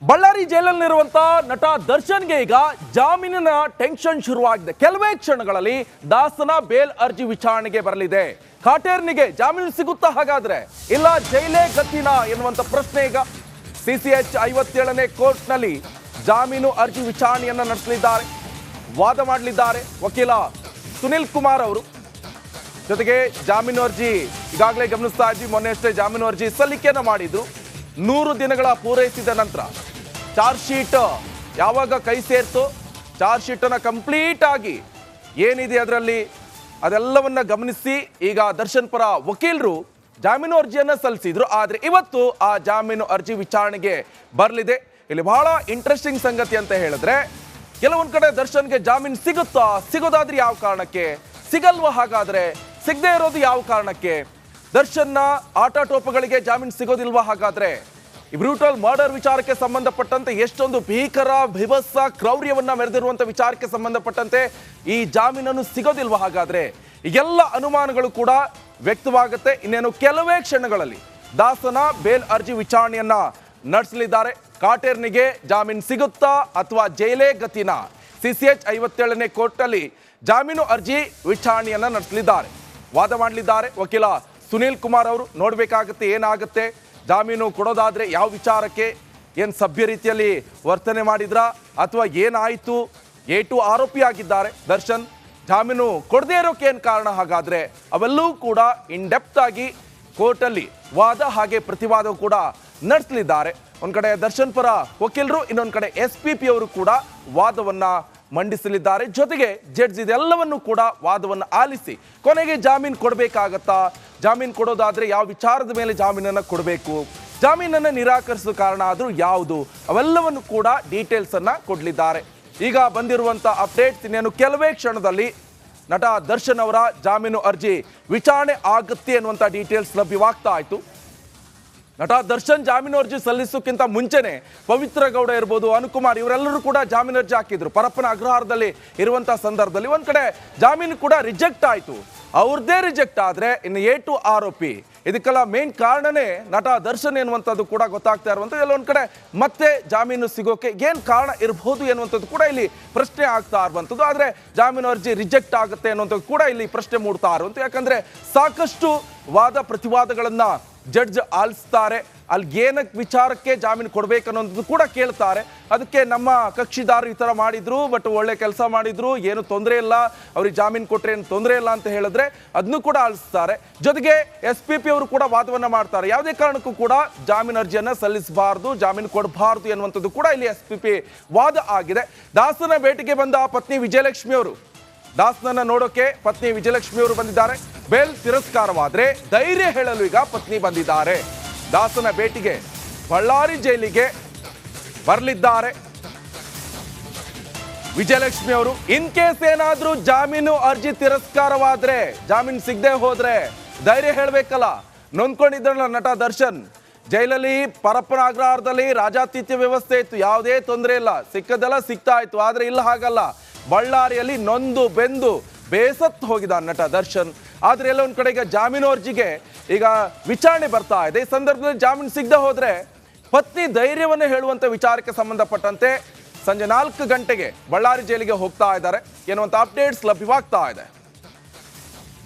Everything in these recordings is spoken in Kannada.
ಬಳ್ಳಾರಿ ಜೈಲಲ್ಲಿರುವಂತ ನಟ ದರ್ಶನ್ಗೆ ಈಗ ಜಾಮೀನಿನ ಟೆನ್ಷನ್ ಶುರುವಾಗಿದೆ. ಕೆಲವೇ ಕ್ಷಣಗಳಲ್ಲಿ ದಾಸನ ಬೇಲ್ ಅರ್ಜಿ ವಿಚಾರಣೆಗೆ ಬರಲಿದೆ. ಕಾಟೇರ್ನಿಗೆ ಜಾಮೀನು ಸಿಗುತ್ತಾ ಹಾಗಾದ್ರೆ, ಇಲ್ಲ ಜೈಲೇ ಗತಿನಾ ಎನ್ನುವಂತ ಪ್ರಶ್ನೆ ಈಗ ಸಿಸಿಎಚ್ 57ನೇ ಕೋರ್ಟ್ನಲ್ಲಿ ಜಾಮೀನು ಅರ್ಜಿ ವಿಚಾರಣೆಯನ್ನ ನಡೆಸಲಿದ್ದಾರೆ. ವಾದ ಮಾಡಲಿದ್ದಾರೆ ವಕೀಲ ಸುನಿಲ್ ಕುಮಾರ್ ಅವರು. ಜೊತೆಗೆ ಜಾಮೀನು ಅರ್ಜಿ ಈಗಾಗಲೇ ಗಮನಿಸ್ತಾ ಇದ್ವಿ, ಮೊನ್ನೆ ಅಷ್ಟೇ ಜಾಮೀನು ಅರ್ಜಿ ಸಲ್ಲಿಕೆಯನ್ನ ಮಾಡಿದ್ರು. 100 ದಿನಗಳ ಪೂರೈಸಿದ ನಂತರ ಚಾರ್ಜ್ ಶೀಟ್ ಯಾವಾಗ ಕೈ ಸೇರ್ತು, ಚಾರ್ಜ್ ಶೀಟ್ ಅನ್ನ ಕಂಪ್ಲೀಟ್ ಆಗಿ ಏನಿದೆ ಅದರಲ್ಲಿ ಅದೆಲ್ಲವನ್ನ ಗಮನಿಸಿ ಈಗ ದರ್ಶನ್ ಪರ ವಕೀಲರು ಜಾಮೀನು ಅರ್ಜಿಯನ್ನ ಸಲ್ಲಿಸಿದ್ರು. ಆದ್ರೆ ಇವತ್ತು ಆ ಜಾಮೀನು ಅರ್ಜಿ ವಿಚಾರಣೆಗೆ ಬರಲಿದೆ. ಇಲ್ಲಿ ಬಹಳ ಇಂಟ್ರೆಸ್ಟಿಂಗ್ ಸಂಗತಿ ಅಂತ ಹೇಳಿದ್ರೆ, ಕೆಲವೊಂದ್ ಕಡೆ ದರ್ಶನ್ಗೆ ಜಾಮೀನು ಸಿಗುತ್ತಾ, ಸಿಗೋದಾದ್ರೆ ಯಾವ ಕಾರಣಕ್ಕೆ, ಸಿಗಲ್ವಾ ಹಾಗಾದ್ರೆ, ಸಿಗದೆ ಇರೋದು ಯಾವ ಕಾರಣಕ್ಕೆ, ದರ್ಶನ್ನ ಆಟಾಟೋಪಗಳಿಗೆ ಜಾಮೀನು ಸಿಗೋದಿಲ್ವಾ ಹಾಗಾದ್ರೆ, ಈ ಬ್ರೂಟಲ್ ಮರ್ಡರ್ ವಿಚಾರಕ್ಕೆ ಸಂಬಂಧಪಟ್ಟಂತೆ ಎಷ್ಟೊಂದು ಭೀಕರ ಭೀಭತ್ಸ ಕ್ರೌರ್ಯವನ್ನ ಮೆರೆದಿರುವಂತ ವಿಚಾರಕ್ಕೆ ಸಂಬಂಧಪಟ್ಟಂತೆ ಈ ಜಾಮೀನನ್ನು ಸಿಗೋದಿಲ್ವಾ ಹಾಗಾದ್ರೆ, ಈಗೆಲ್ಲ ಅನುಮಾನಗಳು ಕೂಡ ವ್ಯಕ್ತವಾಗುತ್ತೆ. ಇನ್ನೇನು ಕೆಲವೇ ಕ್ಷಣಗಳಲ್ಲಿ ದಾಸನ ಬೇಲ್ ಅರ್ಜಿ ವಿಚಾರಣೆಯನ್ನ ನಡೆಸಲಿದ್ದಾರೆ. ಕಾಟೇರ್ನಿಗೆ ಜಾಮೀನು ಸಿಗುತ್ತಾ ಅಥವಾ ಜೈಲೇ ಗತಿನ, ಸಿಸಿಎಚ್ 57ನೇ ಕೋರ್ಟ್ನಲ್ಲಿ ಜಾಮೀನು ಅರ್ಜಿ ವಿಚಾರಣೆಯನ್ನ ನಡೆಸಲಿದ್ದಾರೆ. ವಾದ ಮಾಡಲಿದ್ದಾರೆ ವಕೀಲ ಸುನೀಲ್ ಕುಮಾರ್ ಅವರು. ನೋಡ್ಬೇಕಾಗತ್ತೆ ಏನಾಗುತ್ತೆ, ಜಾಮೀನು ಕೊಡೋದಾದ್ರೆ ಯಾವ ವಿಚಾರಕ್ಕೆ, ಏನು ಸಭ್ಯ ರೀತಿಯಲ್ಲಿ ವರ್ತನೆ ಮಾಡಿದ್ರ ಅಥವಾ ಏನಾಯಿತು, A2 ಆರೋಪಿ ಆಗಿದ್ದಾರೆ ದರ್ಶನ್, ಜಾಮೀನು ಕೊಡದೇ ಇರೋಕೆ ಏನು ಕಾರಣ ಹಾಗಾದ್ರೆ, ಅವೆಲ್ಲವೂ ಕೂಡ ಇನ್ ಡೆಪ್ತ್ ಆಗಿ ಕೋರ್ಟಲ್ಲಿ ವಾದ ಹಾಗೆ ಪ್ರತಿವಾದ ಕೂಡ ನಡೆಸಲಿದ್ದಾರೆ. ಒಂದ್ ಕಡೆ ದರ್ಶನ್ ಪರ ವಕೀಲರು, ಇನ್ನೊಂದು ಕಡೆ SPP ಅವರು ಕೂಡ ವಾದವನ್ನ ಮಂಡಿಸಲಿದ್ದಾರೆ. ಜೊತೆಗೆ ಜಡ್ಜ್ ಇದೆಲ್ಲವನ್ನು ಕೂಡ ವಾದವನ್ನು ಆಲಿಸಿ ಕೊನೆಗೆ ಜಾಮೀನು ಕೊಡಬೇಕಾಗತ್ತಾ, ಜಾಮೀನು ಕೊಡೋದಾದ್ರೆ ಯಾವ ವಿಚಾರದ ಮೇಲೆ ಜಾಮೀನನ್ನು ಕೊಡಬೇಕು, ಜಾಮೀನನ್ನು ನಿರಾಕರಿಸುವ ಕಾರಣ ಆದ್ರೂ ಯಾವುದು, ಅವೆಲ್ಲವನ್ನು ಕೂಡ ಡೀಟೇಲ್ಸ್ ಅನ್ನ ಕೊಡಲಿದ್ದಾರೆ. ಈಗ ಬಂದಿರುವಂತ ಅಪ್ಡೇಟ್ಸ್, ಇನ್ನೇನು ಕೆಲವೇ ಕ್ಷಣದಲ್ಲಿ ನಟ ದರ್ಶನ್ ಅವರ ಜಾಮೀನು ಅರ್ಜಿ ವಿಚಾರಣೆ ಆಗುತ್ತೆ ಅನ್ನುವಂಥ ಡೀಟೇಲ್ಸ್ ಲಭ್ಯವಾಗ್ತಾ ಆಯ್ತು. ನಟ ದರ್ಶನ್ ಜಾಮೀನು ಅರ್ಜಿ ಸಲ್ಲಿಸೋಕ್ಕಿಂತ ಮುಂಚೆನೆ ಪವಿತ್ರ ಗೌಡ ಇರ್ಬೋದು, ಅನುಕುಮಾರ್ ಇವರೆಲ್ಲರೂ ಕೂಡ ಜಾಮೀನು ಅರ್ಜಿ ಹಾಕಿದ್ರು. ಪರಪ್ಪನ ಅಗ್ರಹಾರದಲ್ಲಿ ಇರುವಂತಹ ಸಂದರ್ಭದಲ್ಲಿ ಒಂದ್ ಕಡೆ ಜಾಮೀನು ಕೂಡ ರಿಜೆಕ್ಟ್ ಆಯ್ತು. ಅವ್ರದ್ದೇ ರಿಜೆಕ್ಟ್ ಆದ್ರೆ ಇನ್ನು A2 ಆರೋಪಿ, ಇದಕ್ಕೆಲ್ಲ ಮೇನ್ ಕಾರಣನೇ ನಟ ದರ್ಶನ್ ಎನ್ನುವಂಥದ್ದು ಕೂಡ ಗೊತ್ತಾಗ್ತಾ ಇರುವಂಥದ್ದು. ಎಲ್ಲೊಂದ್ ಕಡೆ ಮತ್ತೆ ಜಾಮೀನು ಸಿಗೋಕೆ ಏನ್ ಕಾರಣ ಇರಬಹುದು ಎನ್ನುವಂಥದ್ದು ಕೂಡ ಇಲ್ಲಿ ಪ್ರಶ್ನೆ ಆಗ್ತಾ ಇರುವಂಥದ್ದು. ಆದ್ರೆ ಜಾಮೀನು ಅರ್ಜಿ ರಿಜೆಕ್ಟ್ ಆಗುತ್ತೆ ಅನ್ನುವಂಥದ್ದು ಕೂಡ ಇಲ್ಲಿ ಪ್ರಶ್ನೆ ಮೂಡ್ತಾ ಇರುವಂಥದ್ದು. ಯಾಕಂದ್ರೆ ಸಾಕಷ್ಟು ವಾದ ಪ್ರತಿವಾದಗಳನ್ನ ಜಡ್ಜ್ ಆಲಿಸ್ತಾರೆ. ಅಲ್ಲಿ ಏನಕ್ಕೆ ವಿಚಾರಕ್ಕೆ ಜಾಮೀನು ಕೊಡ್ಬೇಕನ್ನೋದು ಕೂಡ ಕೇಳ್ತಾರೆ. ಅದಕ್ಕೆ ನಮ್ಮ ಕಕ್ಷಿದಾರರು ಈ ಥರ ಮಾಡಿದ್ರು, ಬಟ್ ಒಳ್ಳೆ ಕೆಲಸ ಮಾಡಿದ್ರು, ಏನು ತೊಂದರೆ ಇಲ್ಲ, ಅವ್ರಿಗೆ ಜಾಮೀನು ಕೊಟ್ಟರೆ ಏನು ತೊಂದರೆ ಇಲ್ಲ ಅಂತ ಹೇಳಿದ್ರೆ ಅದನ್ನು ಕೂಡ ಆಲಿಸ್ತಾರೆ. ಜೊತೆಗೆ SPP ಅವರು ಕೂಡ ವಾದವನ್ನ ಮಾಡ್ತಾರೆ. ಯಾವುದೇ ಕಾರಣಕ್ಕೂ ಕೂಡ ಜಾಮೀನು ಅರ್ಜಿಯನ್ನ ಸಲ್ಲಿಸಬಾರ್ದು, ಜಾಮೀನು ಕೊಡಬಾರ್ದು ಎನ್ನುವಂಥದ್ದು ಕೂಡ ಇಲ್ಲಿ SPP ವಾದ ಆಗಿದೆ. ದಾಸನ ಭೇಟಿಗೆ ಬಂದ ಪತ್ನಿ ವಿಜಯಲಕ್ಷ್ಮಿ ಅವರು, ದಾಸನನ್ನ ನೋಡೋಕೆ ಪತ್ನಿ ವಿಜಯಲಕ್ಷ್ಮಿ ಅವರು ಬಂದಿದ್ದಾರೆ. ಬೇಲ್ ತಿರಸ್ಕಾರವಾದ್ರೆ ಧೈರ್ಯ ಹೇಳಲು ಈಗ ಪತ್ನಿ ಬಂದಿದ್ದಾರೆ. ದಾಸನ ಭೇಟಿಗೆ ಬಳ್ಳಾರಿ ಜೈಲಿಗೆ ಬರಲಿದ್ದಾರೆ ವಿಜಯಲಕ್ಷ್ಮಿ ಅವರು. ಇನ್ ಕೇಸ್ ಏನಾದ್ರೂ ಜಾಮೀನು ಅರ್ಜಿ ತಿರಸ್ಕಾರವಾದ್ರೆ, ಜಾಮೀನು ಸಿಗದೆ ಹೋದ್ರೆ ಧೈರ್ಯ ಹೇಳಬೇಕಲ್ಲ. ನೊಂದ್ಕೊಂಡಿದ್ರಲ್ಲ ನಟ ದರ್ಶನ್, ಜೈಲಲ್ಲಿ ಪರಪ್ಪನ ಅಗ್ರಹಾರದಲ್ಲಿ ರಾಜಾತಿಥ್ಯ ವ್ಯವಸ್ಥೆ ಇತ್ತು, ಯಾವುದೇ ತೊಂದರೆ ಇಲ್ಲ, ಸಿಕ್ಕದೆಲ್ಲ ಸಿಗ್ತಾ ಇತ್ತು. ಆದ್ರೆ ಇಲ್ಲ ಹಾಗಲ್ಲ, ಬಳ್ಳಾರಿಯಲ್ಲಿ ನೊಂದು ಬೆಂದು ಬೇಸತ್ತು ಹೋಗಿದ ನಟ ದರ್ಶನ್. ಆದ್ರೆ ಎಲ್ಲ ಒಂದ್ ಕಡೆಗೆ ಜಾಮೀನು ಅರ್ಜಿಗೆ ಈಗ ವಿಚಾರಣೆ ಬರ್ತಾ ಇದೆ. ಈ ಸಂದರ್ಭದಲ್ಲಿ ಜಾಮೀನು ಸಿಗದೆ ಹೋದ್ರೆ ಪತ್ನಿ ಧೈರ್ಯವನ್ನು ಹೇಳುವಂತ ವಿಚಾರಕ್ಕೆ ಸಂಬಂಧಪಟ್ಟಂತೆ ಸಂಜೆ 4 ಗಂಟೆಗೆ ಬಳ್ಳಾರಿ ಜೈಲಿಗೆ ಹೋಗ್ತಾ ಇದ್ದಾರೆ ಎನ್ನುವಂತ ಅಪ್ಡೇಟ್ಸ್ ಲಭ್ಯವಾಗ್ತಾ ಇದೆ.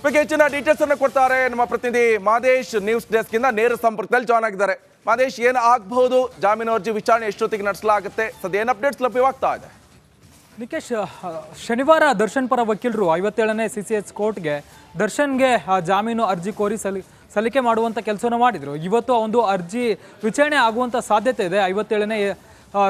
ಬಗ್ಗೆ ಹೆಚ್ಚಿನ ಡೀಟೇಲ್ಸ್ ಅನ್ನು ಕೊಡ್ತಾರೆ ನಮ್ಮ ಪ್ರತಿನಿಧಿ ಮಾದೇಶ್, ನ್ಯೂಸ್ ಡೆಸ್ಕ್ ಇಂದ ನೇರ ಸಂಪರ್ಕದಲ್ಲಿ ಜಾಯ್ನ್ ಆಗಿದ್ದಾರೆ. ಮಾದೇಶ್, ಏನು ಆಗಬಹುದು, ಜಾಮೀನು ಅರ್ಜಿ ವಿಚಾರಣೆ ಎಷ್ಟೊತ್ತಿಗೆ ನಡೆಸಲಾಗುತ್ತೆ, ಸದ್ಯ ಏನು ಅಪ್ಡೇಟ್ಸ್ ಲಭ್ಯವಾಗ್ತಾ ಇದೆ? ನಿಕೇಶ್, ಶನಿವಾರ ದರ್ಶನ್ ಪರ ವಕೀಲರು 57ನೇ CCH ಕೋರ್ಟ್ಗೆ ದರ್ಶನ್ಗೆ ಜಾಮೀನು ಅರ್ಜಿ ಕೋರಿ ಸಲ್ಲಿಕೆ ಮಾಡುವಂಥ ಕೆಲಸವನ್ನು ಮಾಡಿದರು. ಇವತ್ತು ಒಂದು ಅರ್ಜಿ ವಿಚಾರಣೆ ಆಗುವಂಥ ಸಾಧ್ಯತೆ ಇದೆ. 57ನೇ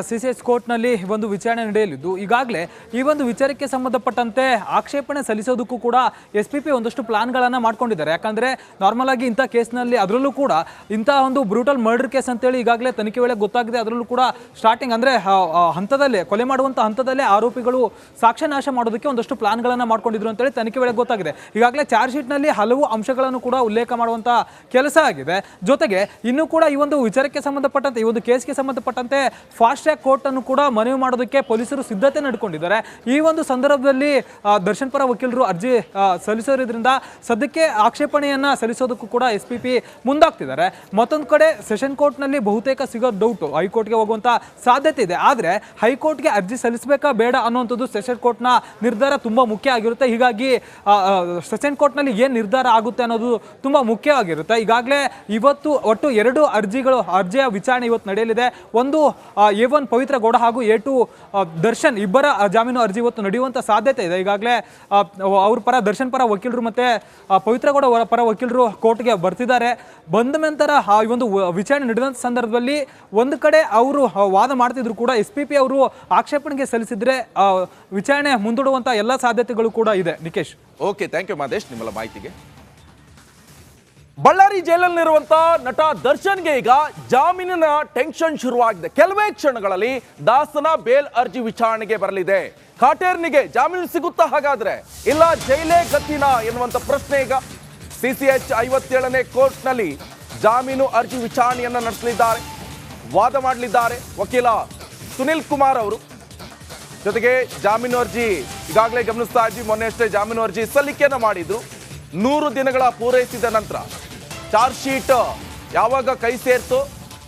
CCH ಕೋರ್ಟ್ನಲ್ಲಿ ಒಂದು ವಿಚಾರಣೆ ನಡೆಯಲಿದ್ದು, ಈಗಾಗಲೇ ಈ ಒಂದು ವಿಚಾರಕ್ಕೆ ಸಂಬಂಧಪಟ್ಟಂತೆ ಆಕ್ಷೇಪಣೆ ಸಲ್ಲಿಸೋದಕ್ಕೂ ಕೂಡ SPP ಒಂದಷ್ಟು ಪ್ಲಾನ್ಗಳನ್ನು ಮಾಡ್ಕೊಂಡಿದ್ದಾರೆ. ಯಾಕಂದರೆ ನಾರ್ಮಲ್ ಆಗಿ ಇಂಥ ಕೇಸ್ನಲ್ಲಿ, ಅದರಲ್ಲೂ ಕೂಡ ಇಂಥ ಒಂದು ಬ್ರೂಟಲ್ ಮರ್ಡರ್ ಕೇಸ್ ಅಂತೇಳಿ ಈಗಾಗಲೇ ತನಿಖೆ ವೇಳೆ ಗೊತ್ತಾಗಿದೆ. ಅದರಲ್ಲೂ ಕೂಡ ಸ್ಟಾರ್ಟಿಂಗ್ ಅಂದರೆ ಹಂತದಲ್ಲೇ, ಕೊಲೆ ಮಾಡುವಂಥ ಹಂತದಲ್ಲೇ ಆರೋಪಿಗಳು ಸಾಕ್ಷ್ಯನಾಶ ಮಾಡೋದಕ್ಕೆ ಒಂದಷ್ಟು ಪ್ಲಾನ್ಗಳನ್ನು ಮಾಡ್ಕೊಂಡಿದ್ರು ಅಂತೇಳಿ ತನಿಖೆ ವೇಳೆ ಗೊತ್ತಾಗಿದೆ. ಈಗಾಗಲೇ ಚಾರ್ಜ್ ಶೀಟ್ನಲ್ಲಿ ಹಲವು ಅಂಶಗಳನ್ನು ಕೂಡ ಉಲ್ಲೇಖ ಮಾಡುವಂಥ ಕೆಲಸ ಆಗಿದೆ. ಜೊತೆಗೆ ಇನ್ನೂ ಕೂಡ ಈ ಒಂದು ವಿಚಾರಕ್ಕೆ ಸಂಬಂಧಪಟ್ಟಂತೆ, ಈ ಒಂದು ಕೇಸ್ಗೆ ಸಂಬಂಧಪಟ್ಟಂತೆ ಫಾಸ್ಟ್ ಟ್ರ್ಯಾಕ್ ಕೋರ್ಟ್ ಅನ್ನು ಕೂಡ ಮನವಿ ಮಾಡೋದಕ್ಕೆ ಪೊಲೀಸರು ಸಿದ್ಧತೆ ನಡ್ಕೊಂಡಿದ್ದಾರೆ. ಈ ಒಂದು ಸಂದರ್ಭದಲ್ಲಿ ದರ್ಶನ್ ಪರ ವಕೀಲರು ಅರ್ಜಿ ಸಲ್ಲಿಸೋದ್ರಿಂದ ಸದ್ಯಕ್ಕೆ ಆಕ್ಷೇಪಣೆಯನ್ನ ಸಲ್ಲಿಸೋದಕ್ಕೂ ಕೂಡ SPP ಮುಂದಾಗ್ತಿದ್ದಾರೆ. ಮತ್ತೊಂದು ಕಡೆ ಸೆಷನ್ ಕೋರ್ಟ್ನಲ್ಲಿ ಬಹುತೇಕ ಸಿಗೋ ಡೌಟ್ ಹೈಕೋರ್ಟ್ಗೆ ಹೋಗುವಂತ ಸಾಧ್ಯತೆ ಇದೆ. ಆದ್ರೆ ಹೈಕೋರ್ಟ್ಗೆ ಅರ್ಜಿ ಸಲ್ಲಿಸಬೇಕಾ ಬೇಡ ಅನ್ನುವಂಥದ್ದು ಸೆಷನ್ ಕೋರ್ಟ್ನ ನಿರ್ಧಾರ ತುಂಬಾ ಮುಖ್ಯ ಆಗಿರುತ್ತೆ. ಹೀಗಾಗಿ ಸೆಷನ್ ಕೋರ್ಟ್ನಲ್ಲಿ ಏನು ನಿರ್ಧಾರ ಆಗುತ್ತೆ ಅನ್ನೋದು ತುಂಬಾ ಮುಖ್ಯವಾಗಿರುತ್ತೆ. ಈಗಾಗಲೇ ಇವತ್ತು ಒಟ್ಟು 2 ಅರ್ಜಿಯ ವಿಚಾರಣೆ ಇವತ್ತು ನಡೆಯಲಿದೆ. ಒಂದು A1 ಪವಿತ್ರ ಗೌಡ ಹಾಗೂ A2 ದರ್ಶನ್ ಇಬ್ಬರ ಜಾಮೀನು ಅರ್ಜಿ ಇವತ್ತು ನಡೆಯುವಂತ ಸಾಧ್ಯತೆ ಇದೆ. ಈಗಾಗಲೇ ಅವ್ರ ಪರ ದರ್ಶನ್ ಪರ ವಕೀಲರು ಮತ್ತೆ ಪವಿತ್ರ ಗೌಡ ಪರ ವಕೀಲರು ಕೋರ್ಟ್ಗೆ ಬರ್ತಿದ್ದಾರೆ. ಬಂದ ನಂತರ ಈ ಒಂದು ವಿಚಾರಣೆ ನಡೆದಂತ ಸಂದರ್ಭದಲ್ಲಿ ಒಂದು ಕಡೆ ಅವರು ವಾದ ಮಾಡ್ತಿದ್ರು ಕೂಡ SPP ಅವರು ಆಕ್ಷೇಪಣೆಗೆ ಸಲ್ಲಿಸಿದ್ರೆ ವಿಚಾರಣೆ ಮುಂದೂಡುವಂತ ಎಲ್ಲ ಸಾಧ್ಯತೆಗಳು ಕೂಡ ಇದೆ. Nikesh, okay, thank you Madesh ನಿಮ್ಮೆಲ್ಲ ಮಾಹಿತಿಗೆ. ಬಳ್ಳಾರಿ ಜೈಲಲ್ಲಿರುವಂತ ನಟ ದರ್ಶನ್ಗೆ ಈಗ ಜಾಮೀನಿನ ಟೆನ್ಷನ್ ಶುರುವಾಗಿದೆ. ಕೆಲವೇ ಕ್ಷಣಗಳಲ್ಲಿ ದಾಸನ ಬೇಲ್ ಅರ್ಜಿ ವಿಚಾರಣೆಗೆ ಬರಲಿದೆ. ಕಾಟೇರ್ನಿಗೆ ಜಾಮೀನು ಸಿಗುತ್ತಾ ಹಾಗಾದ್ರೆ, ಇಲ್ಲ ಜೈಲೇ ಗತಿನಾ ಎನ್ನುವಂತ ಪ್ರಶ್ನೆ ಈಗ CCH 57ನೇ ಕೋರ್ಟ್ನಲ್ಲಿ ಜಾಮೀನು ಅರ್ಜಿ ವಿಚಾರಣೆಯನ್ನ ನಡೆಸಲಿದ್ದಾರೆ. ವಾದ ಮಾಡಲಿದ್ದಾರೆ ವಕೀಲ ಸುನಿಲ್ ಕುಮಾರ್ ಅವರು. ಜೊತೆಗೆ ಜಾಮೀನು ಅರ್ಜಿ ಈಗಾಗಲೇ ಗಮನಿಸ್ತಾ ಇದ್ವಿ, ಮೊನ್ನೆ ಅಷ್ಟೇ ಜಾಮೀನು ಅರ್ಜಿ ಸಲ್ಲಿಕೆಯನ್ನ ಮಾಡಿದ್ರು. 100 ದಿನಗಳ ಪೂರೈಸಿದ ನಂತರ ಚಾರ್ಜ್ ಶೀಟ್ ಯಾವಾಗ ಕೈ ಸೇರ್ತು,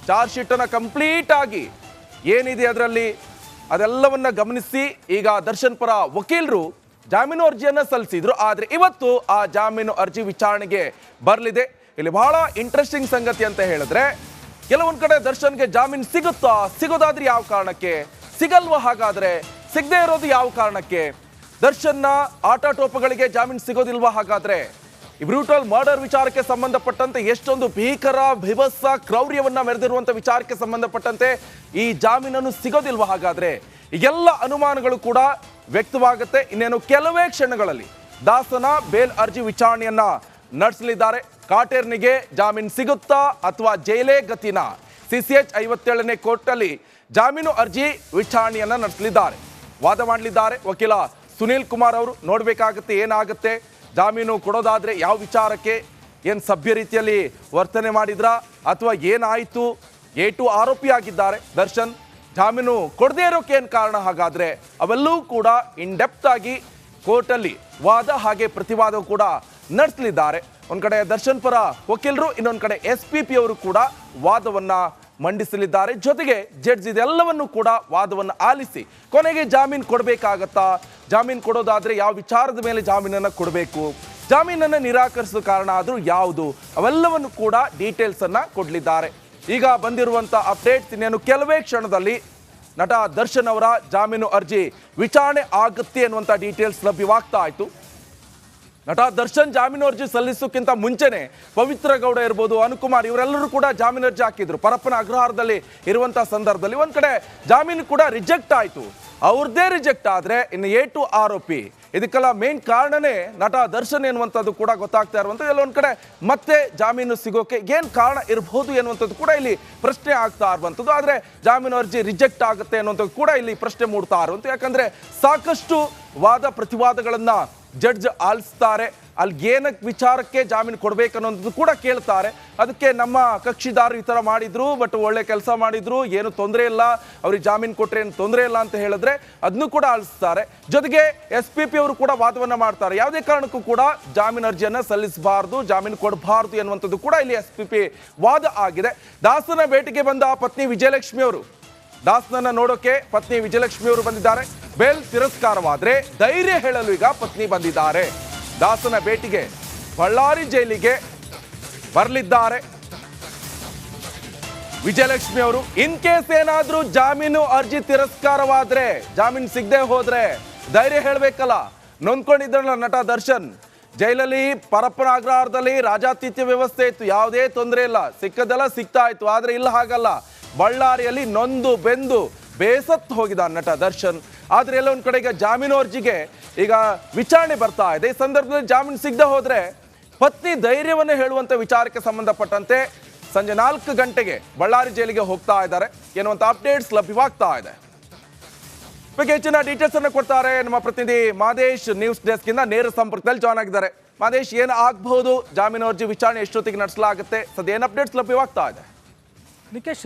ಚಾರ್ಜ್ ಶೀಟ್ ಅನ್ನ ಕಂಪ್ಲೀಟ್ ಆಗಿ ಏನಿದೆ ಅದರಲ್ಲಿ ಅದೆಲ್ಲವನ್ನ ಗಮನಿಸಿ ಈಗ ದರ್ಶನ್ ಪರ ವಕೀಲರು ಜಾಮೀನು ಅರ್ಜಿಯನ್ನ ಸಲ್ಲಿಸಿದ್ರು. ಆದ್ರೆ ಇವತ್ತು ಆ ಜಾಮೀನು ಅರ್ಜಿ ವಿಚಾರಣೆಗೆ ಬರಲಿದೆ. ಇಲ್ಲಿ ಬಹಳ ಇಂಟ್ರೆಸ್ಟಿಂಗ್ ಸಂಗತಿ ಅಂತ ಹೇಳಿದ್ರೆ, ಕೆಲವೊಂದ್ ಕಡೆ ದರ್ಶನ್ಗೆ ಜಾಮೀನು ಸಿಗುತ್ತಾ, ಸಿಗೋದಾದ್ರೆ ಯಾವ ಕಾರಣಕ್ಕೆ, ಸಿಗಲ್ವಾ ಹಾಗಾದ್ರೆ, ಸಿಗದೆ ಇರೋದು ಯಾವ ಕಾರಣಕ್ಕೆ, ದರ್ಶನ್ನ ಆಟಾಟೋಪಗಳಿಗೆ ಜಾಮೀನು ಸಿಗೋದಿಲ್ವಾ ಹಾಗಾದ್ರೆ, ಈ ಬ್ರೂಟಲ್ ಮರ್ಡರ್ ವಿಚಾರಕ್ಕೆ ಸಂಬಂಧಪಟ್ಟಂತೆ ಎಷ್ಟೊಂದು ಭೀಕರ ಭೀಭತ್ಸ ಕ್ರೌರ್ಯವನ್ನ ಮೆರೆದಿರುವಂತ ವಿಚಾರಕ್ಕೆ ಸಂಬಂಧಪಟ್ಟಂತೆ ಈ ಜಾಮೀನನ್ನು ಸಿಗೋದಿಲ್ವಾ ಹಾಗಾದ್ರೆ, ಈಗೆಲ್ಲ ಅನುಮಾನಗಳು ಕೂಡ ವ್ಯಕ್ತವಾಗುತ್ತೆ. ಇನ್ನೇನು ಕೆಲವೇ ಕ್ಷಣಗಳಲ್ಲಿ ದಾಸನ ಬೇಲ್ ಅರ್ಜಿ ವಿಚಾರಣೆಯನ್ನ ನಡೆಸಲಿದ್ದಾರೆ. ಕಾಟೇರ್ನಿಗೆ ಜಾಮೀನು ಸಿಗುತ್ತಾ ಅಥವಾ ಜೈಲೇ ಗತಿನ, CCH 57ನೇ ಕೋರ್ಟ್ನಲ್ಲಿ ಜಾಮೀನು ಅರ್ಜಿ ವಿಚಾರಣೆಯನ್ನ ನಡೆಸಲಿದ್ದಾರೆ. ವಾದ ಮಾಡಲಿದ್ದಾರೆ ವಕೀಲ ಸುನೀಲ್ ಕುಮಾರ್ ಅವರು. ನೋಡ್ಬೇಕಾಗತ್ತೆ ಏನಾಗುತ್ತೆ, ಜಾಮೀನು ಕೊಡೋದಾದ್ರೆ ಯಾವ ವಿಚಾರಕ್ಕೆ, ಏನು ಸಭ್ಯ ರೀತಿಯಲ್ಲಿ ವರ್ತನೆ ಮಾಡಿದ್ರ ಅಥವಾ ಏನಾಯಿತು, A2 ಆರೋಪಿ ಆಗಿದ್ದಾರೆ ದರ್ಶನ್, ಜಾಮೀನು ಕೊಡದೇ ಇರೋಕೆ ಏನು ಕಾರಣ ಹಾಗಾದ್ರೆ, ಅವೆಲ್ಲವೂ ಕೂಡ ಇನ್ ಡೆಪ್ತ್ ಆಗಿ ಕೋರ್ಟಲ್ಲಿ ವಾದ ಹಾಗೆ ಪ್ರತಿವಾದ ಕೂಡ ನಡೆಸಲಿದ್ದಾರೆ. ಒಂದ್ ಕಡೆ ದರ್ಶನ್ ಪರ ವಕೀಲರು, ಇನ್ನೊಂದ್ ಕಡೆ SPP ಅವರು ಕೂಡ ವಾದವನ್ನ ಮಂಡಿಸಲಿದ್ದಾರೆ. ಜೊತೆಗೆ ಜಡ್ಜ್ ಇದೆಲ್ಲವನ್ನು ಕೂಡ ವಾದವನ್ನು ಆಲಿಸಿ ಕೊನೆಗೆ ಜಾಮೀನು ಕೊಡಬೇಕಾಗತ್ತಾ, ಜಾಮೀನು ಕೊಡೋದಾದ್ರೆ ಯಾವ ವಿಚಾರದ ಮೇಲೆ ಜಾಮೀನನ್ನು ಕೊಡಬೇಕು, ಜಾಮೀನನ್ನು ನಿರಾಕರಿಸಿದ ಕಾರಣ ಆದರೂ ಯಾವುದು, ಅವೆಲ್ಲವನ್ನು ಕೂಡ ಡೀಟೇಲ್ಸ್ ಅನ್ನ ಕೊಡಲಿದ್ದಾರೆ. ಈಗ ಬಂದಿರುವಂತ ಅಪ್ಡೇಟ್ಸ್, ಇನ್ನೇನು ಕೆಲವೇ ಕ್ಷಣದಲ್ಲಿ ನಟ ದರ್ಶನ್ ಅವರ ಜಾಮೀನು ಅರ್ಜಿ ವಿಚಾರಣೆ ಆಗುತ್ತೆ ಅನ್ನುವಂಥ ಡೀಟೇಲ್ಸ್ ಲಭ್ಯವಾಗ್ತಾ ಆಯ್ತು. ನಟ ದರ್ಶನ್ ಜಾಮೀನು ಅರ್ಜಿ ಸಲ್ಲಿಸೋಕ್ಕಿಂತ ಮುಂಚೆನೆ ಪವಿತ್ರ ಗೌಡ ಇರ್ಬೋದು, ಅನುಕುಮಾರ್ ಇವರೆಲ್ಲರೂ ಕೂಡ ಜಾಮೀನು ಅರ್ಜಿ ಹಾಕಿದ್ರು. ಪರಪ್ಪನ ಅಗ್ರಹಾರದಲ್ಲಿ ಇರುವಂತಹ ಸಂದರ್ಭದಲ್ಲಿ ಒಂದ್ ಕಡೆ ಜಾಮೀನು ಕೂಡ ರಿಜೆಕ್ಟ್ ಆಯ್ತು. ಅವ್ರದ್ದೇ ರಿಜೆಕ್ಟ್ ಆದ್ರೆ ಇನ್ನು A2 ಆರೋಪಿ, ಇದಕ್ಕೆಲ್ಲ ಮೇನ್ ಕಾರಣನೇ ನಟ ದರ್ಶನ್ ಎನ್ನುವಂಥದ್ದು ಕೂಡ ಗೊತ್ತಾಗ್ತಾ ಇರುವಂಥದ್ದು. ಎಲ್ಲೊಂದ್ ಕಡೆ ಮತ್ತೆ ಜಾಮೀನು ಸಿಗೋಕೆ ಏನ್ ಕಾರಣ ಇರಬಹುದು ಎನ್ನುವಂಥದ್ದು ಕೂಡ ಇಲ್ಲಿ ಪ್ರಶ್ನೆ ಆಗ್ತಾ ಇರುವಂಥದ್ದು. ಆದ್ರೆ ಜಾಮೀನು ಅರ್ಜಿ ರಿಜೆಕ್ಟ್ ಆಗುತ್ತೆ ಅನ್ನುವಂಥದ್ದು ಕೂಡ ಇಲ್ಲಿ ಪ್ರಶ್ನೆ ಮೂಡ್ತಾ ಇರುವಂಥದ್ದು. ಯಾಕಂದ್ರೆ ಸಾಕಷ್ಟು ವಾದ ಪ್ರತಿವಾದಗಳನ್ನ ಜಡ್ಜ್ ಆಲಿಸ್ತಾರೆ. ಅಲ್ಲಿ ಏನಕ್ಕೆ ವಿಚಾರಕ್ಕೆ ಜಾಮೀನು ಕೊಡ್ಬೇಕನ್ನೋದು ಕೂಡ ಕೇಳ್ತಾರೆ. ಅದಕ್ಕೆ ನಮ್ಮ ಕಕ್ಷಿದಾರರು ಈ ಥರ ಮಾಡಿದ್ರು, ಬಟ್ ಒಳ್ಳೆ ಕೆಲಸ ಮಾಡಿದ್ರು, ಏನು ತೊಂದರೆ ಇಲ್ಲ, ಅವ್ರಿಗೆ ಜಾಮೀನು ಕೊಟ್ಟರೆ ಏನು ತೊಂದರೆ ಇಲ್ಲ ಅಂತ ಹೇಳಿದ್ರೆ ಅದನ್ನು ಕೂಡ ಆಲಿಸ್ತಾರೆ. ಜೊತೆಗೆ SPP ಅವರು ಕೂಡ ವಾದವನ್ನ ಮಾಡ್ತಾರೆ. ಯಾವುದೇ ಕಾರಣಕ್ಕೂ ಕೂಡ ಜಾಮೀನು ಅರ್ಜಿಯನ್ನ ಸಲ್ಲಿಸಬಾರ್ದು, ಜಾಮೀನು ಕೊಡಬಾರ್ದು ಎನ್ನುವಂಥದ್ದು ಕೂಡ ಇಲ್ಲಿ SPP ವಾದ ಆಗಿದೆ. ದಾಸನ ಭೇಟಿಗೆ ಬಂದ ಪತ್ನಿ ವಿಜಯಲಕ್ಷ್ಮಿ ಅವರು, ದಾಸನನ್ನ ನೋಡೋಕೆ ಪತ್ನಿ ವಿಜಯಲಕ್ಷ್ಮಿ ಅವರು ಬಂದಿದ್ದಾರೆ. ಬೇಲ್ ತಿರಸ್ಕಾರವಾದ್ರೆ ಧೈರ್ಯ ಹೇಳಲು ಈಗ ಪತ್ನಿ ಬಂದಿದ್ದಾರೆ. ದಾಸನ ಭೇಟಿಗೆ ಬಳ್ಳಾರಿ ಜೈಲಿಗೆ ಬರಲಿದ್ದಾರೆ ವಿಜಯಲಕ್ಷ್ಮಿ ಅವರು. ಇನ್ ಕೇಸ್ ಏನಾದ್ರೂ ಜಾಮೀನು ಅರ್ಜಿ ತಿರಸ್ಕಾರವಾದ್ರೆ, ಜಾಮೀನು ಸಿಗದೆ ಹೋದ್ರೆ ಧೈರ್ಯ ಹೇಳಬೇಕಲ್ಲ. ನೊಂದ್ಕೊಂಡಿದ್ರಲ್ಲ ನಟ ದರ್ಶನ್, ಜೈಲಲ್ಲಿ ಪರಪ್ಪನ ಅಗ್ರಹಾರದಲ್ಲಿ ರಾಜಾತಿಥ್ಯ ವ್ಯವಸ್ಥೆ ಇತ್ತು, ಯಾವುದೇ ತೊಂದರೆ ಇಲ್ಲ, ಸಿಕ್ಕದೆಲ್ಲ ಸಿಗ್ತಾ ಇತ್ತು. ಆದ್ರೆ ಇಲ್ಲ ಹಾಗಲ್ಲ, ಬಳ್ಳಾರಿಯಲ್ಲಿ ನೊಂದು ಬೆಂದು ಬೇಸತ್ತು ಹೋಗಿದ ನಟ ದರ್ಶನ್. ಆದ್ರೆ ಎಲ್ಲ ಒಂದ್ ಕಡೆ ಈಗ ಜಾಮೀನು ಅರ್ಜಿಗೆ ಈಗ ವಿಚಾರಣೆ ಬರ್ತಾ ಇದೆ. ಈ ಸಂದರ್ಭದಲ್ಲಿ ಜಾಮೀನು ಸಿಗದೆ ಹೋದ್ರೆ ಪತ್ನಿ ಧೈರ್ಯವನ್ನು ಹೇಳುವಂತ ವಿಚಾರಕ್ಕೆ ಸಂಬಂಧಪಟ್ಟಂತೆ ಸಂಜೆ 4 ಗಂಟೆಗೆ ಬಳ್ಳಾರಿ ಜೈಲಿಗೆ ಹೋಗ್ತಾ ಇದ್ದಾರೆ ಎನ್ನುವಂತ ಅಪ್ಡೇಟ್ಸ್ ಲಭ್ಯವಾಗ್ತಾ ಇದೆ. ಬಗ್ಗೆ ಹೆಚ್ಚಿನ ಡೀಟೇಲ್ಸ್ ಅನ್ನು ಕೊಡ್ತಾರೆ ನಮ್ಮ ಪ್ರತಿನಿಧಿ ಮಾದೇಶ್, ನ್ಯೂಸ್ ಡೆಸ್ಕ್ ಇಂದ ನೇರ ಸಂಪರ್ಕದಲ್ಲಿ ಜಾಯ್ನ್ ಆಗಿದ್ದಾರೆ. ಮಾದೇಶ್, ಏನು ಆಗಬಹುದು, ಜಾಮೀನು ಅರ್ಜಿ ವಿಚಾರಣೆ ಎಷ್ಟೊತ್ತಿಗೆ ನಡೆಸಲಾಗುತ್ತೆ, ಸದ್ಯ ಏನು ಅಪ್ಡೇಟ್ಸ್ ಲಭ್ಯವಾಗ್ತಾ ಇದೆ? ನಿಕೇಶ್,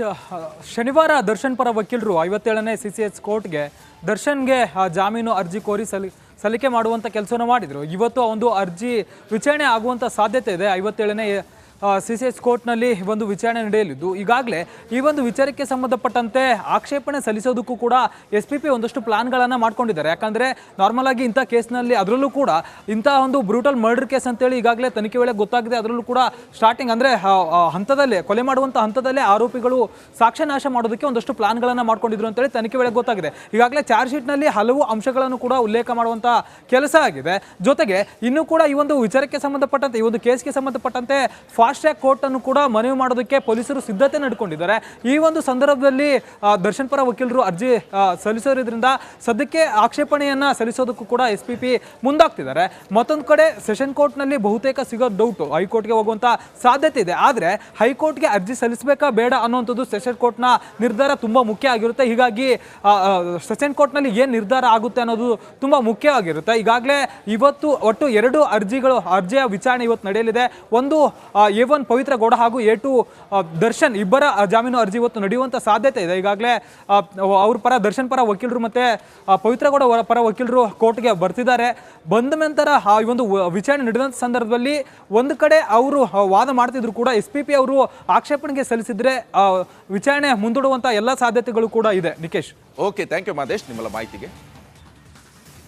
ಶನಿವಾರ ದರ್ಶನ್ ಪರ ವಕೀಲರು 57ನೇ CCS ಕೋರ್ಟ್ಗೆ ದರ್ಶನ್ಗೆ ಜಾಮೀನು ಅರ್ಜಿ ಕೋರಿ ಸಲ್ಲಿಕೆ ಮಾಡುವಂಥ ಕೆಲಸವನ್ನು ಮಾಡಿದರು. ಇವತ್ತು ಆ ಒಂದು ಅರ್ಜಿ ವಿಚಾರಣೆ ಆಗುವಂಥ ಸಾಧ್ಯತೆ ಇದೆ. 57ನೇ CCS ಕೋರ್ಟ್ನಲ್ಲಿ ಒಂದು ವಿಚಾರಣೆ ನಡೆಯಲಿದ್ದು, ಈಗಾಗಲೇ ಈ ಒಂದು ವಿಚಾರಕ್ಕೆ ಸಂಬಂಧಪಟ್ಟಂತೆ ಆಕ್ಷೇಪಣೆ ಸಲ್ಲಿಸೋದಕ್ಕೂ ಕೂಡ SPP ಒಂದಷ್ಟು ಪ್ಲಾನ್ಗಳನ್ನು ಮಾಡ್ಕೊಂಡಿದ್ದಾರೆ. ಯಾಕಂದರೆ ನಾರ್ಮಲ್ ಆಗಿ ಇಂಥ ಕೇಸ್ನಲ್ಲಿ ಅದರಲ್ಲೂ ಕೂಡ ಇಂಥ ಒಂದು ಬ್ರೂಟಲ್ ಮರ್ಡರ್ ಕೇಸ್ ಅಂತೇಳಿ ಈಗಾಗಲೇ ತನಿಖೆ ವೇಳೆ ಗೊತ್ತಾಗಿದೆ. ಅದರಲ್ಲೂ ಕೂಡ ಸ್ಟಾರ್ಟಿಂಗ್ ಅಂದರೆ ಹಂತದಲ್ಲೇ ಕೊಲೆ ಮಾಡುವಂಥ ಹಂತದಲ್ಲೇ ಆರೋಪಿಗಳು ಸಾಕ್ಷ್ಯನಾಶ ಮಾಡೋದಕ್ಕೆ ಒಂದಷ್ಟು ಪ್ಲಾನ್ಗಳನ್ನು ಮಾಡ್ಕೊಂಡಿದ್ರು ಅಂತೇಳಿ ತನಿಖೆ ವೇಳೆ ಗೊತ್ತಾಗಿದೆ. ಈಗಾಗಲೇ ಚಾರ್ಜ್ ಶೀಟ್ನಲ್ಲಿ ಹಲವು ಅಂಶಗಳನ್ನು ಕೂಡ ಉಲ್ಲೇಖ ಮಾಡುವಂಥ ಕೆಲಸ ಆಗಿದೆ. ಜೊತೆಗೆ ಇನ್ನೂ ಕೂಡ ಈ ಒಂದು ವಿಚಾರಕ್ಕೆ ಸಂಬಂಧಪಟ್ಟಂತೆ, ಈ ಒಂದು ಕೇಸ್ಗೆ ಸಂಬಂಧಪಟ್ಟಂತೆ ಫಾಸ್ಟ್ ಟ್ರ್ಯಾಕ್ ಕೋರ್ಟ್ ಅನ್ನು ಕೂಡ ಮನವಿ ಮಾಡೋದಕ್ಕೆ ಪೊಲೀಸರು ಸಿದ್ಧತೆ ನಡ್ಕೊಂಡಿದ್ದಾರೆ. ಈ ಒಂದು ಸಂದರ್ಭದಲ್ಲಿ ದರ್ಶನ್ ಪರ ವಕೀಲರು ಅರ್ಜಿ ಸಲ್ಲಿಸೋದ್ರಿಂದ ಸದ್ಯಕ್ಕೆ ಆಕ್ಷೇಪಣೆಯನ್ನ ಸಲ್ಲಿಸೋದಕ್ಕೂ ಕೂಡ SPP ಮುಂದಾಗ್ತಿದ್ದಾರೆ. ಮತ್ತೊಂದು ಕಡೆ ಸೆಷನ್ ಕೋರ್ಟ್ನಲ್ಲಿ ಬಹುತೇಕ ಸಿಗೋ ಡೌಟ್ ಹೈಕೋರ್ಟ್ಗೆ ಹೋಗುವಂತ ಸಾಧ್ಯತೆ ಇದೆ. ಆದರೆ ಹೈಕೋರ್ಟ್ಗೆ ಅರ್ಜಿ ಸಲ್ಲಿಸಬೇಕಾ ಬೇಡ ಅನ್ನುವಂಥದ್ದು ಸೆಷನ್ ಕೋರ್ಟ್ನ ನಿರ್ಧಾರ ತುಂಬಾ ಮುಖ್ಯ ಆಗಿರುತ್ತೆ. ಹೀಗಾಗಿ ಸೆಷನ್ ಕೋರ್ಟ್ನಲ್ಲಿ ಏನು ನಿರ್ಧಾರ ಆಗುತ್ತೆ ಅನ್ನೋದು ತುಂಬಾ ಮುಖ್ಯವಾಗಿರುತ್ತೆ. ಈಗಾಗಲೇ ಇವತ್ತು ಒಟ್ಟು 2 ಅರ್ಜಿಯ ವಿಚಾರಣೆ ಇವತ್ತು ನಡೆಯಲಿದೆ. ಒಂದು A1 ಪವಿತ್ರ ಗೌಡ ಹಾಗೂ A2 ದರ್ಶನ್ ಇಬ್ಬರ ಜಾಮೀನು ಅರ್ಜಿ ಇವತ್ತು ನಡೆಯುವಂಥ ಸಾಧ್ಯತೆ ಇದೆ. ಈಗಾಗಲೇ ಅವ್ರ ಪರ ದರ್ಶನ್ ಪರ ವಕೀಲರು ಮತ್ತೆ ಪವಿತ್ರ ಗೌಡ ಪರ ವಕೀಲರು ಕೋರ್ಟ್ಗೆ ಬರ್ತಿದ್ದಾರೆ. ಬಂದ ನಂತರ ಈ ಒಂದು ವಿಚಾರಣೆ ನಡೆದಂಥ ಸಂದರ್ಭದಲ್ಲಿ ಒಂದು ಕಡೆ ಅವರು ವಾದ ಮಾಡ್ತಿದ್ರು ಕೂಡ SPP ಅವರು ಆಕ್ಷೇಪಣೆಗೆ ಸಲ್ಲಿಸಿದ್ರೆ ವಿಚಾರಣೆ ಮುಂದೂಡುವಂಥ ಎಲ್ಲ ಸಾಧ್ಯತೆಗಳು ಕೂಡ ಇದೆ. Nikesh, okay, thank you Madesh ನಿಮ್ಮೆಲ್ಲ ಮಾಹಿತಿಗೆ.